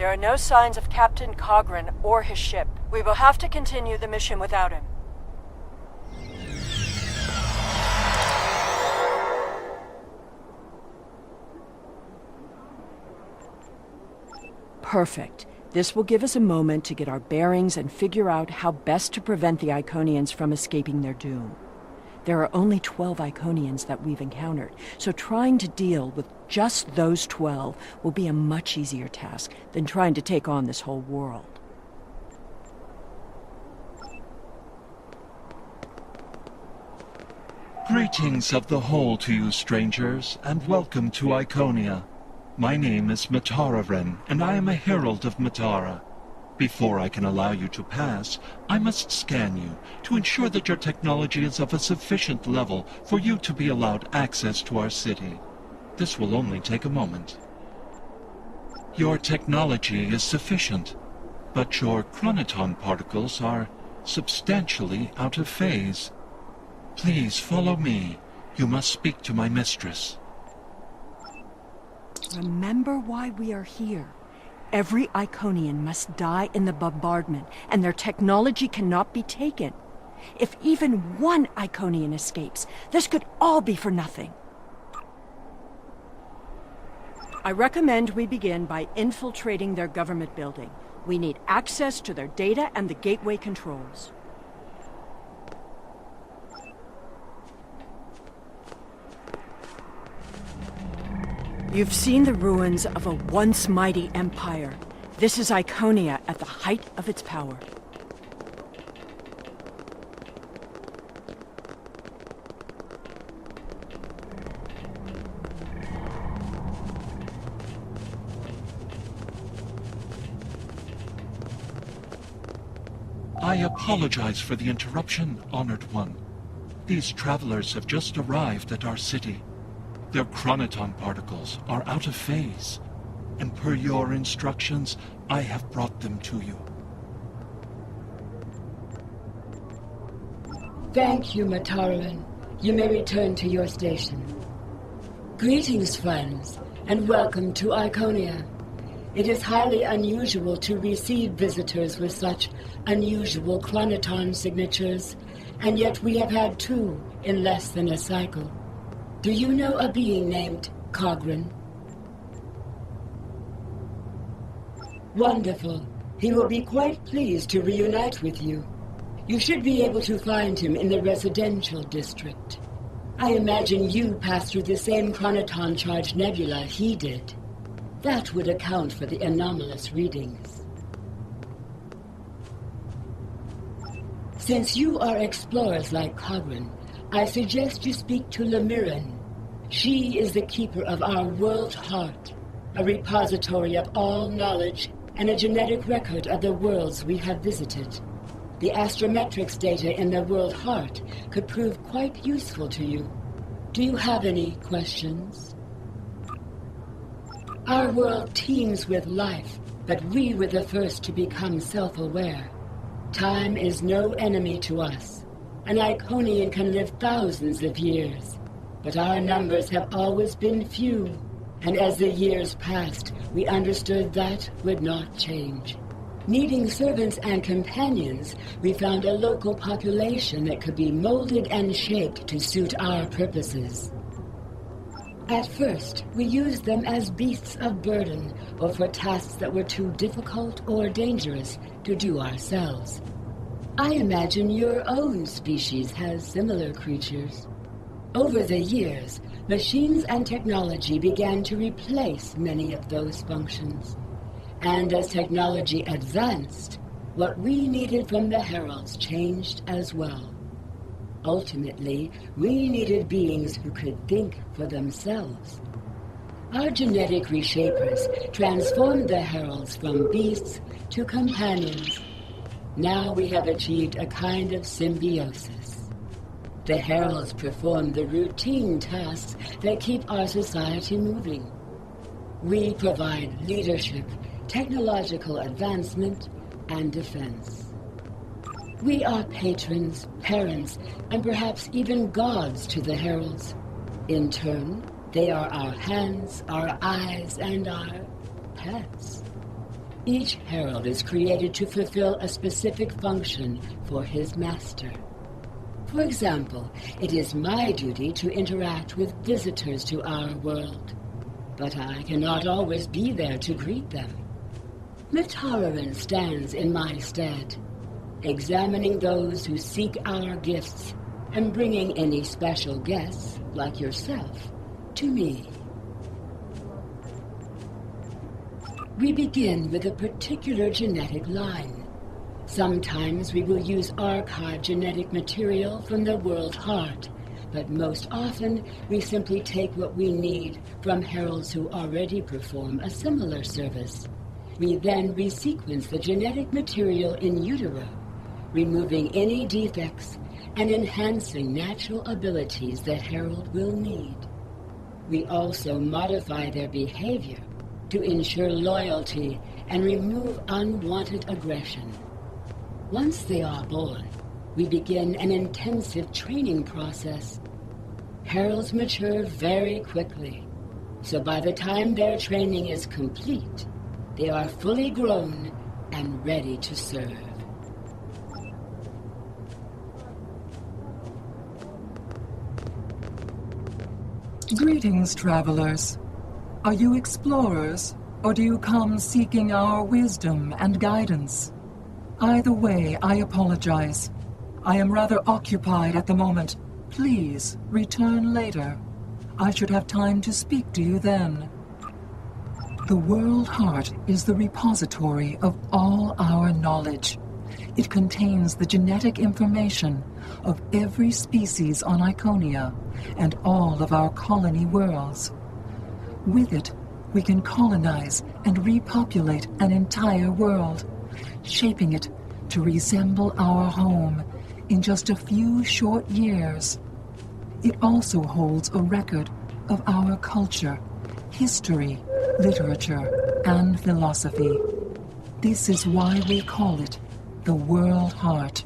There are no signs of Captain Kagren or his ship. We will have to continue the mission without him. Perfect. This will give us a moment to get our bearings and figure out how best to prevent the Iconians from escaping their doom. There are only 12 Iconians that we've encountered, so trying to deal with just those 12 will be a much easier task than trying to take on this whole world. Greetings of the whole to you, strangers, and welcome to Iconia. My name is Matara, and I am a Herald of Matara. Before I can allow you to pass, I must scan you to ensure that your technology is of a sufficient level for you to be allowed access to our city. This will only take a moment. Your technology is sufficient, but your chronoton particles are substantially out of phase. Please follow me. You must speak to my mistress. Remember why we are here. Every Iconian must die in the bombardment, and their technology cannot be taken. If even one Iconian escapes, this could all be for nothing. I recommend we begin by infiltrating their government building. We need access to their data and the gateway controls. You've seen the ruins of a once mighty empire. This is Iconia at the height of its power. I apologize for the interruption, Honored One. These travelers have just arrived at our city. Their chronoton particles are out of phase, and per your instructions, I have brought them to you. Thank you, Mataran. You may return to your station. Greetings, friends, and welcome to Iconia. It is highly unusual to receive visitors with such unusual chronoton signatures, and yet we have had 2 in less than a cycle. Do you know a being named Kagren? Wonderful. He will be quite pleased to reunite with you. You should be able to find him in the residential district. I imagine you passed through the same chronoton-charged nebula he did. That would account for the anomalous readings. Since you are explorers like Kagren, I suggest you speak to Lemiran. She is the keeper of our world heart, a repository of all knowledge and a genetic record of the worlds we have visited. The astrometrics data in the world heart could prove quite useful to you. Do you have any questions? Our world teems with life, but we were the first to become self-aware. Time is no enemy to us. An Iconian can live thousands of years, but our numbers have always been few, and as the years passed, we understood that would not change. Needing servants and companions, we found a local population that could be molded and shaped to suit our purposes. At first, we used them as beasts of burden, or for tasks that were too difficult or dangerous to do ourselves. I imagine your own species has similar creatures. Over the years, machines and technology began to replace many of those functions. And as technology advanced, what we needed from the Heralds changed as well. Ultimately, we needed beings who could think for themselves. Our genetic reshapers transformed the Heralds from beasts to companions. Now we have achieved a kind of symbiosis. The Heralds perform the routine tasks that keep our society moving. We provide leadership, technological advancement, and defense. We are patrons, parents, and perhaps even gods to the Heralds. In turn, they are our hands, our eyes, and our pets. Each herald is created to fulfill a specific function for his master. For example, it is my duty to interact with visitors to our world, but I cannot always be there to greet them. Mitararan stands in my stead, examining those who seek our gifts and bringing any special guests, like yourself, to me. We begin with a particular genetic line. Sometimes we will use archived genetic material from the world heart, but most often we simply take what we need from heralds who already perform a similar service. We then resequence the genetic material in utero, removing any defects and enhancing natural abilities the herald will need. We also modify their behavior to ensure loyalty and remove unwanted aggression. Once they are born, we begin an intensive training process. Heralds mature very quickly, so by the time their training is complete, they are fully grown and ready to serve. Greetings, travelers. Are you explorers, or do you come seeking our wisdom and guidance? Either way, I apologize. I am rather occupied at the moment. Please, return later. I should have time to speak to you then. The World Heart is the repository of all our knowledge. It contains the genetic information of every species on Iconia and all of our colony worlds. With it, we can colonize and repopulate an entire world, shaping it to resemble our home in just a few short years. It also holds a record of our culture, history, literature, and philosophy. This is why we call it the World Heart.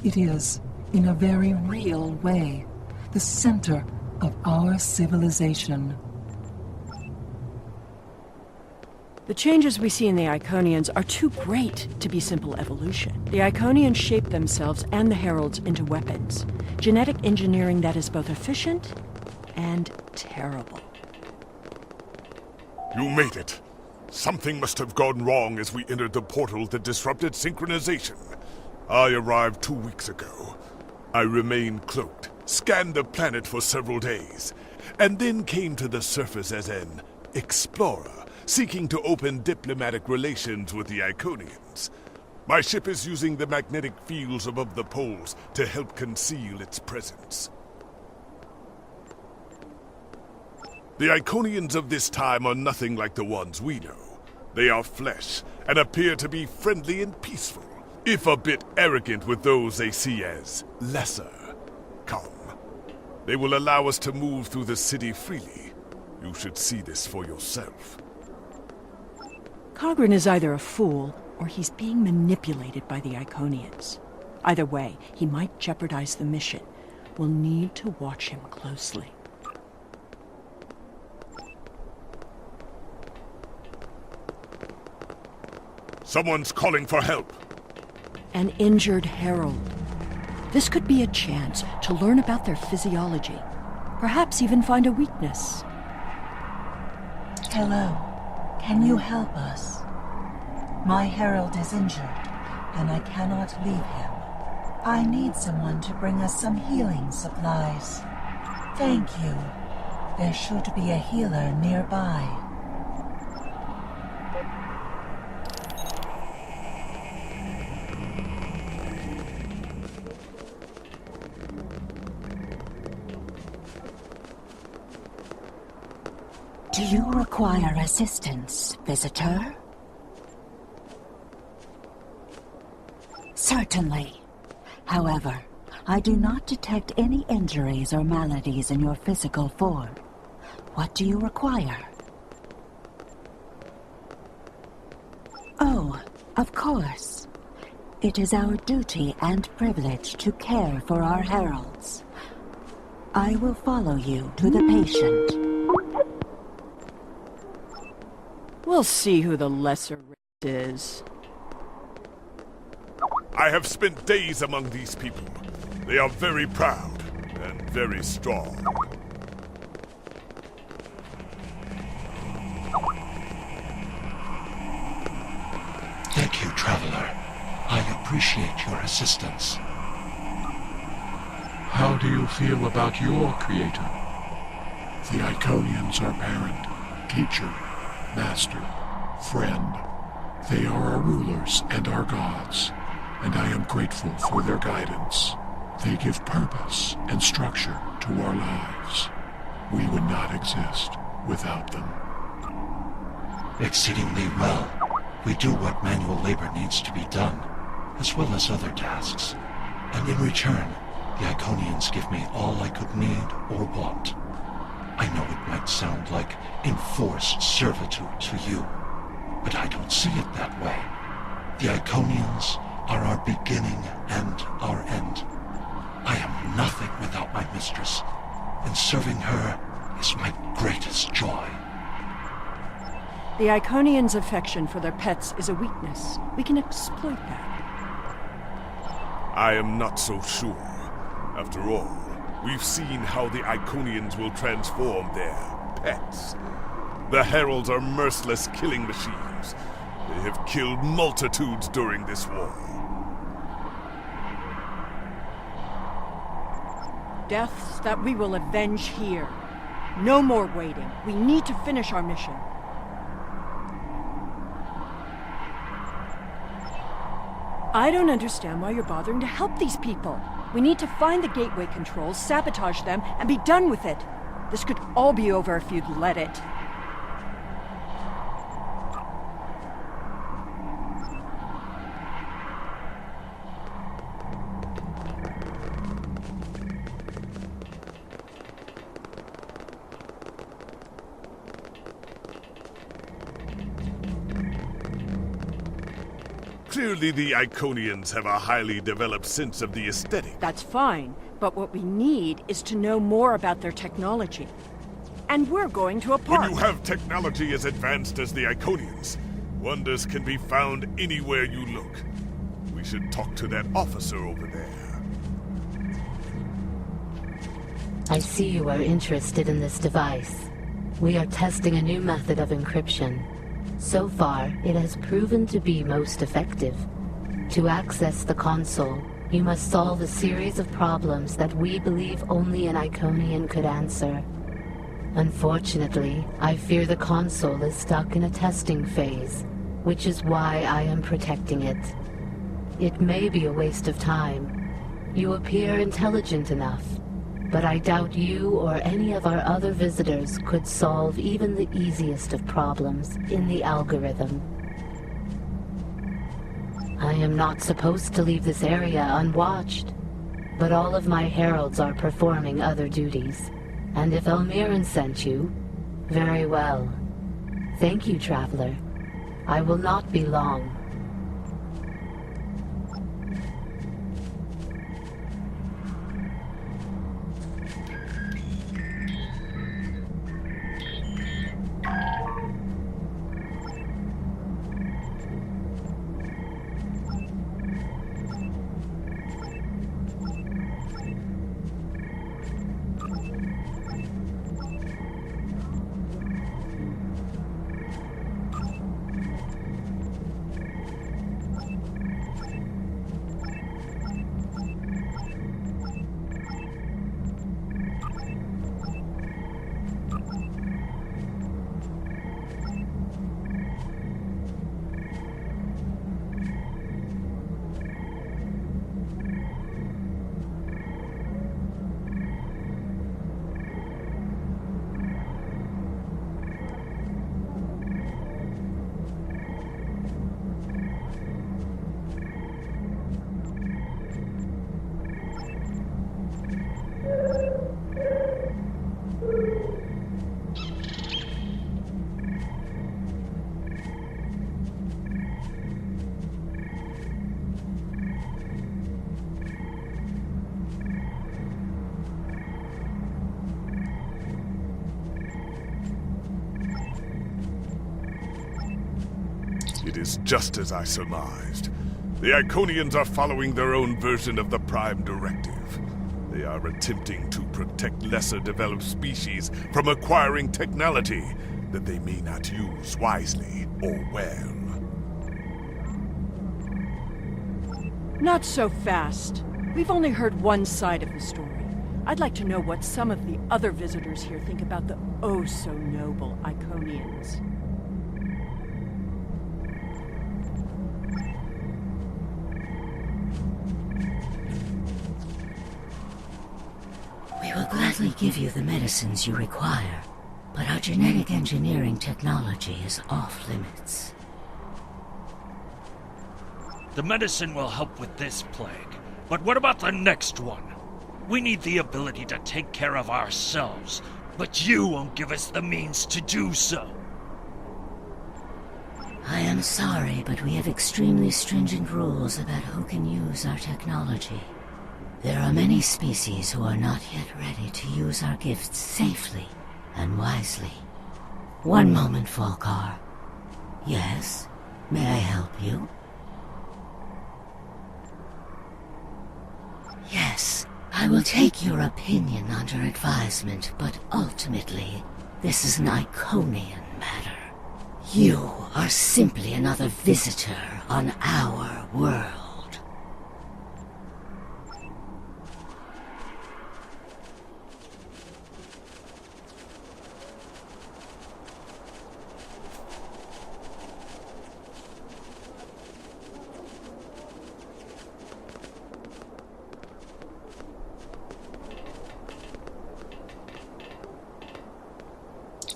It is, in a very real way, the center of our civilization. The changes we see in the Iconians are too great to be simple evolution. The Iconians shape themselves and the Heralds into weapons. Genetic engineering that is both efficient and terrible. You made it. Something must have gone wrong as we entered the portal that disrupted synchronization. I arrived 2 weeks ago. I remained cloaked, scanned the planet for several days, and then came to the surface as an explorer, seeking to open diplomatic relations with the Iconians. My ship is using the magnetic fields above the poles to help conceal its presence. The Iconians of this time are nothing like the ones we know. They are flesh, and appear to be friendly and peaceful, if a bit arrogant with those they see as lesser. Come. They will allow us to move through the city freely. You should see this for yourself. Kagren is either a fool, or he's being manipulated by the Iconians. Either way, he might jeopardize the mission. We'll need to watch him closely. Someone's calling for help. An injured herald. This could be a chance to learn about their physiology. Perhaps even find a weakness. Hello. Can you help us? My herald is injured, and I cannot leave him. I need someone to bring us some healing supplies. Thank you. There should be a healer nearby. Do you require assistance, visitor? Certainly. However, I do not detect any injuries or maladies in your physical form. What do you require? Oh, of course. It is our duty and privilege to care for our heralds. I will follow you to the patient. We'll see who the lesser is. I have spent days among these people. They are very proud and very strong. Thank you, Traveler. I appreciate your assistance. How do you feel about your creator? The Iconians are parent, teacher, master, friend. They are our rulers and our gods, and I am grateful for their guidance. They give purpose and structure to our lives. We would not exist without them. Exceedingly well. We do what manual labor needs to be done, as well as other tasks. And in return, the Iconians give me all I could need or want. I know it might sound like enforced servitude to you, but I don't see it that way. The Iconians are our beginning and our end. I am nothing without my mistress, and serving her is my greatest joy. The Iconians' affection for their pets is a weakness. We can exploit that. I am not so sure. After all, we've seen how the Iconians will transform their pets. The Heralds are merciless killing machines. They have killed multitudes during this war. Deaths that we will avenge here. No more waiting. We need to finish our mission. I don't understand why you're bothering to help these people. We need to find the gateway controls, sabotage them, and be done with it. This could all be over if you'd let it. Clearly the Iconians have a highly developed sense of the aesthetic. That's fine, but what we need is to know more about their technology. And we're going to a park. When you have technology as advanced as the Iconians, wonders can be found anywhere you look. We should talk to that officer over there. I see you are interested in this device. We are testing a new method of encryption. So far, it has proven to be most effective. To access the console, you must solve a series of problems that we believe only an Iconian could answer. Unfortunately, I fear the console is stuck in a testing phase, which is why I am protecting it. It may be a waste of time. You appear intelligent enough, but I doubt you or any of our other visitors could solve even the easiest of problems in the algorithm. I am not supposed to leave this area unwatched, but all of my heralds are performing other duties. And if Elmiran sent you, very well. Thank you, Traveler. I will not be long. It is just as I surmised. The Iconians are following their own version of the Prime Directive. They are attempting to protect lesser developed species from acquiring technology that they may not use wisely or well. Not so fast. We've only heard one side of the story. I'd like to know what some of the other visitors here think about the oh-so-noble Iconians. We will gladly give you the medicines you require, but our genetic engineering technology is off limits. The medicine will help with this plague, but what about the next one? We need the ability to take care of ourselves, but you won't give us the means to do so. I am sorry, but we have extremely stringent rules about who can use our technology. There are many species who are not yet ready to use our gifts safely and wisely. One moment, Falkar. Yes? May I help you? Yes, I will take your opinion under advisement, but ultimately, this is an Iconian matter. You are simply another visitor on our world.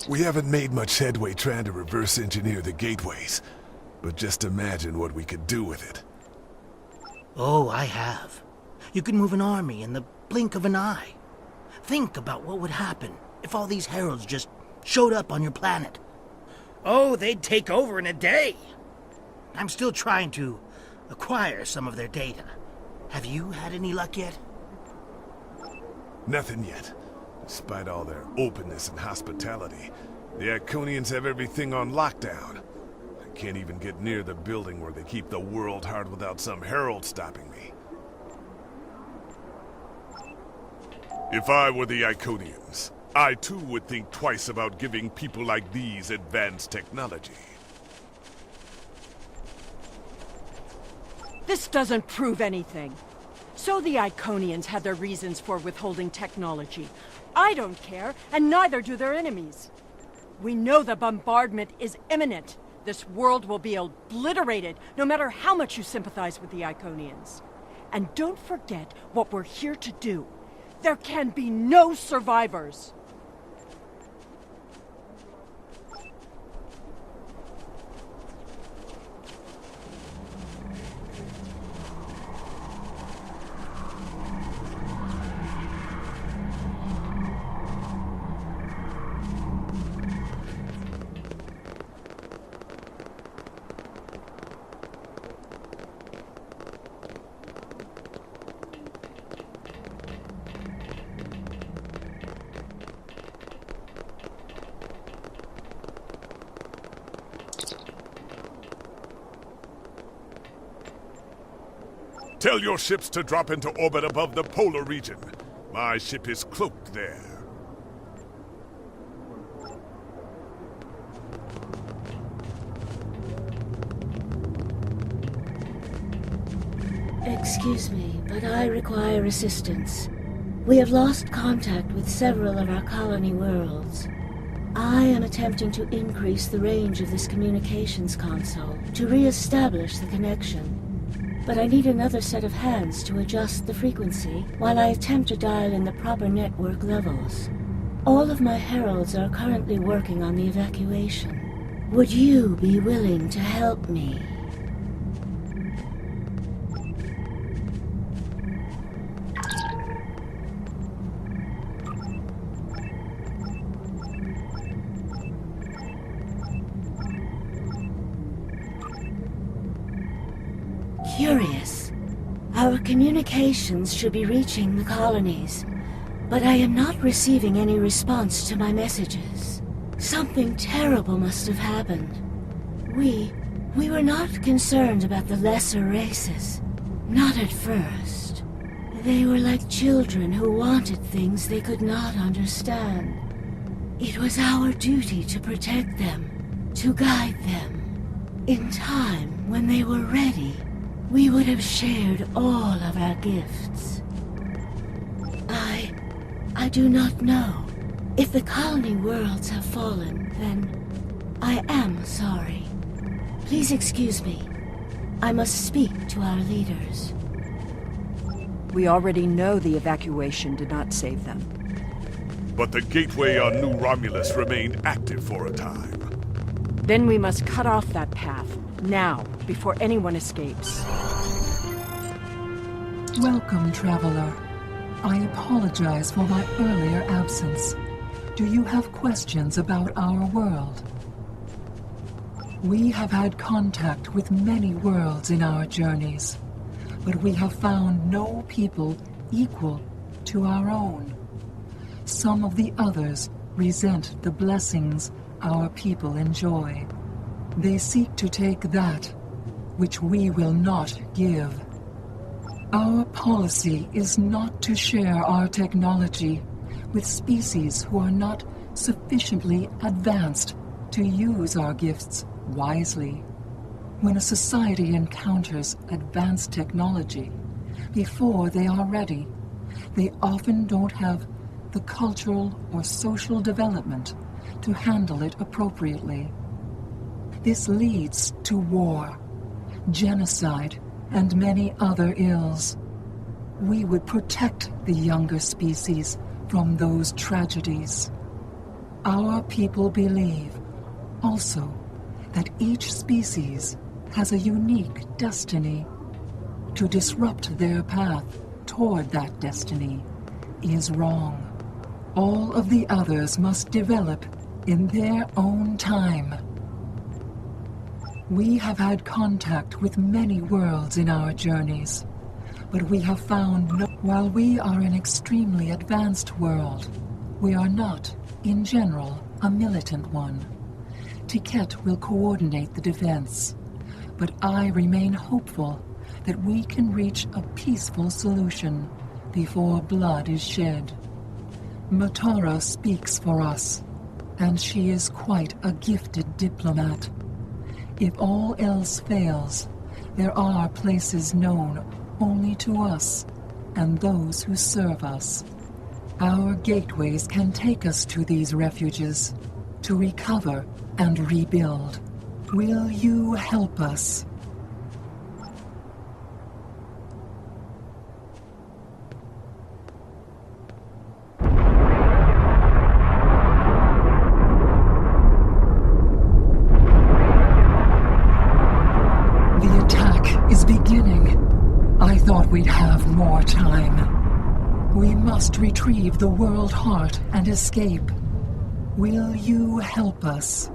We haven't made much headway trying to reverse engineer the gateways, but just imagine what we could do with it. Oh, I have. You can move an army in the blink of an eye. Think about what would happen if all these heralds just showed up on your planet. Oh, they'd take over in a day. I'm still trying to acquire some of their data. Have you had any luck yet? Nothing yet. Despite all their openness and hospitality, the Iconians have everything on lockdown. I can't even get near the building where they keep the world heart without some herald stopping me. If I were the Iconians, I too would think twice about giving people like these advanced technology. This doesn't prove anything. So the Iconians had their reasons for withholding technology. I don't care, and neither do their enemies. We know the bombardment is imminent. This world will be obliterated, no matter how much you sympathize with the Iconians. And don't forget what we're here to do. There can be no survivors. Tell your ships to drop into orbit above the polar region. My ship is cloaked there. Excuse me, but I require assistance. We have lost contact with several of our colony worlds. I am attempting to increase the range of this communications console to re-establish the connection. But I need another set of hands to adjust the frequency while I attempt to dial in the proper network levels. All of my heralds are currently working on the evacuation. Would you be willing to help me? Curious. Our communications should be reaching the colonies, but I am not receiving any response to my messages. Something terrible must have happened. We We were not concerned about the lesser races. Not at first. They were like children who wanted things they could not understand. It was our duty to protect them, to guide them. In time, when they were ready, we would have shared all of our gifts. I do not know. If the colony worlds have fallen, then I am sorry. Please excuse me. I must speak to our leaders. We already know the evacuation did not save them. But the gateway on New Romulus remained active for a time. Then we must cut off that path, now, before anyone escapes. Welcome, traveler. I apologize for my earlier absence. Do you have questions about our world? We have had contact with many worlds in our journeys, but we have found no people equal to our own. Some of the others resent the blessings our people enjoy. They seek to take that which we will not give. Our policy is not to share our technology with species who are not sufficiently advanced to use our gifts wisely. When a society encounters advanced technology, before they are ready, they often don't have the cultural or social development to handle it appropriately. This leads to war, genocide, and many other ills. We would protect the younger species from those tragedies. Our people believe, also, that each species has a unique destiny. To disrupt their path toward that destiny is wrong. All of the others must develop in their own time. We have had contact with many worlds in our journeys, but we have found no... While we are an extremely advanced world, we are not, in general, a militant one. Tiket will coordinate the defense, but I remain hopeful that we can reach a peaceful solution before blood is shed. Matara speaks for us, and she is quite a gifted diplomat. If all else fails, there are places known only to us and those who serve us. Our gateways can take us to these refuges, to recover and rebuild. Will you help us? The attack is beginning. I thought we'd have more time. We must retrieve the world heart and escape. Will you help us?